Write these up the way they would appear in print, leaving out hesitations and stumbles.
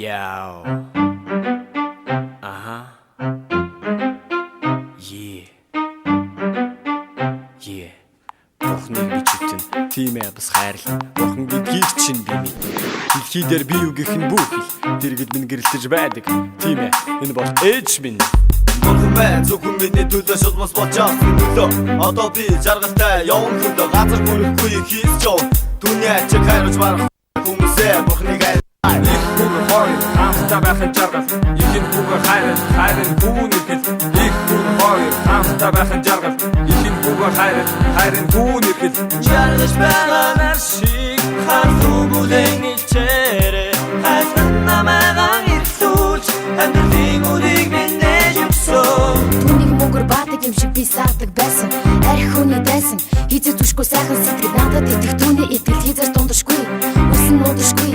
Яу. Ага. Бурхныг би чигтэн тийм ээ бас хайрлаа. Бурхан гэдгийг чинь би мэд. Дэлхий дээр би юу гэх нь бүх хэл. Дэргэд минь гэрэлтэж байдаг. Тийм ээ. Энэ бол ээж минь. Бурхан байна зөвхөн миний төлөө шулмас болчоос төлөө. Одоо би жаргалтай явна хөдөө газар хүрэхгүй хийс жоо. Түүний ачиг хайрж барах хүмүүсээ Бурхныг их бүгэн хоёр хамтдаа байхын жаргал ихэнх бүгэн хайрын түүн ирхэл их бүгэн хоёр хамтдаа байхын жаргал ихэнх бүгэн хайрын түүн ирхэл жаргаж байгаа нар шиг хатуу бүлээн ичээрэ хайрын намайгаан ирсүүлж амьдралын үрийг минь өгсөн түүнийг мөнгөр баадаг юм шиг би саадаг байсан арх хүний дайсан хизээ түшгүй сайхан сэтгэл надад идэх түүний итгэл хизээс дундашгүй үсэн нуудашгүй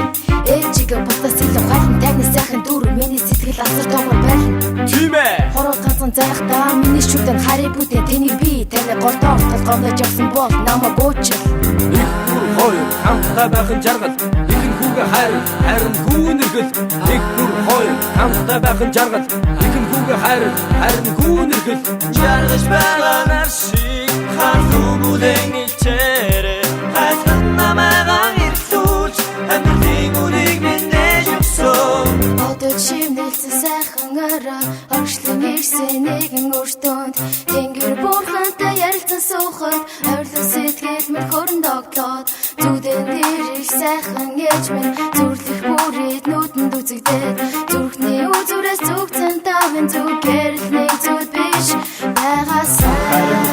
ээжигээ бутас илүү хайрын тагны сайхан дүүр миний сэтгэл асар тоогоор байлна Тийм ээ. хороо ганцхан зайхтаа миний шүдэн хари бүтэн тэнийг би таны голдоо толгоомдож явсан бол намайг ууч их бүгэн хоёр хамтдаа байхын жаргал ихэнх бүгэн хайрын түүн ирхэл их бүгэн хоёр хамтдаа байхын жаргал ихэнх бүгэн хайрын түүн ирхэл жаргаж байгаа нар шиг хатуу бүлээн ичээрэ хайрын намайгаан ирсүүлж амьдралын үрийг минь өгсөн одоо чимнэлсэн сайхан араа орчлон ирсэн нэгэн өртөнд тэнгэр бурхантай ярилцсан суухад ойрлон сэтгэл минь хөрөн догтлоод зүудэн дээр их сайхан ээж минь зүрлэх бүрээд нүдэнд үзэгдээд зүрхний үзүүрээс зүгцэн тавын зүгээр л нэг зүуд биш байгаасаа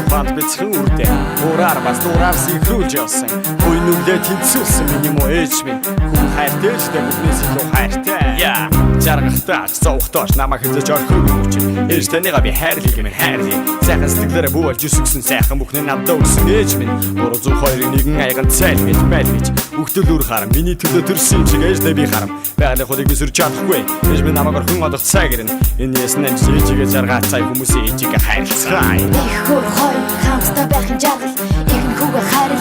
Банд бицхэн үрдээ. Ураар бас дураар сихрүүлж явсан. Хүй нүглээ тэнцүүлсэн миний муу ээж минь. Хүн хайртай ч дээ бүхнээс илүү хайртай. Яа, жаргахтаач, зовхтооч намайг хэзэж орхигүй хүч. Ээж таныгаа би хайрлыг минь хайрлыг. Сайхан сэтгэлээрээ бүүл жүсгсэн сайхан бүхний надад өгсөн ээж минь. 302-ын нэгэн айган цайл гэж байл гэж. Өгтөл үр харам миний төлөө төрсөн юм шиг ээждээ би харам. Байгалийн худыг өсөрч чадахгүй. Ээж минь намайг орхон одох цай гэрнэ. Энэ яснаа ээжигээ жаргаа цай хүмүүсийн ээжигээ хайрлцгаа. их хөр хоёр хамтдаа байхын жаргал ихэнх хүүгээ хайр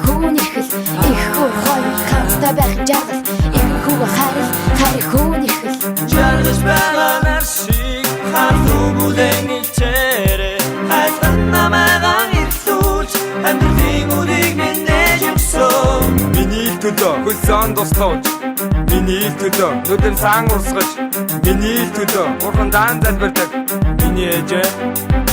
хүн ирхэл их хөр хоёр хамтдаа байхын жаргал ихэнх хүүгээ хайр хүн ирхэл жаргаж байгаа нар шиг хатуу бүлээн ичээрэ хайрын намайгаан ирсүүлж амьдралын үрийг минь өгсөн миний их төлөө хөлсөн дуслууж миний их төлөө нүдэн сан урсгаж миний их төлөө бурхан даан залбирдаг миний ээжээ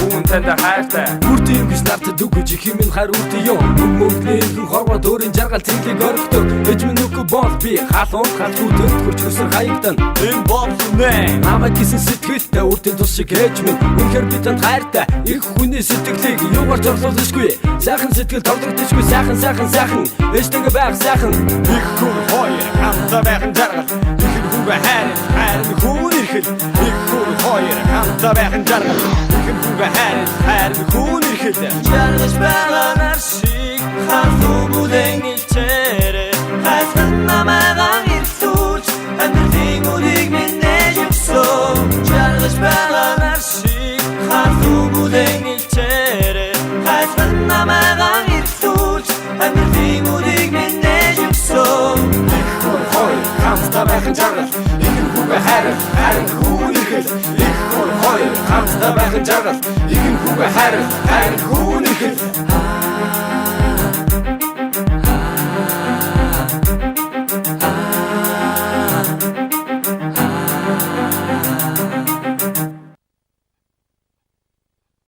хүн танд хайртай үрдий юм гэж нартад үгүй их юм хайр үрдий юм мөнгөний хүн хорвоо дөөрийн жаргал цэнхийг орхидог ээж минь нүггүй бол би халуун хатгуудад хурж хөсөр хаягдан Энэ боблнэ. намайг гисэн сэтгэлтэй үрдийн тус шиг ээж минь үнэхээр би танд хайртай их хүний сэтгэлийг юугаар зорлуулшгүй сайхан сэтгэл тогтдогчгүй сайхан ээжтэйгээ байх сайхан Их хүн хоёр хамтдаа байхын жаргал. Ихэнх хүүгээ хайрын хүн ирхэл. Их хүн хоёр хамтдаа байхын жаргал. Ихэнх хүүгээ хайрын хүн ирхэл. жаргаж байгаа нар шиг хатуу бүлээн ичээрэ хайрын намайгаан ирсүүлж амьдралын үрийг минь өгсөн жаргаж байгаа нар шиг хатуу бүлээн ичээрэ хайрын намайгаан ирсүүлж амьдралын үрийг минь өгсөн их хүн хоёр хамтдаа байхын жаргал ихэнх хүүгээ хайрын хүн ирхэл их хүн хоёр хамтдаа байхын жаргал ихэнх хүүгээ хайрын хүн ирхэл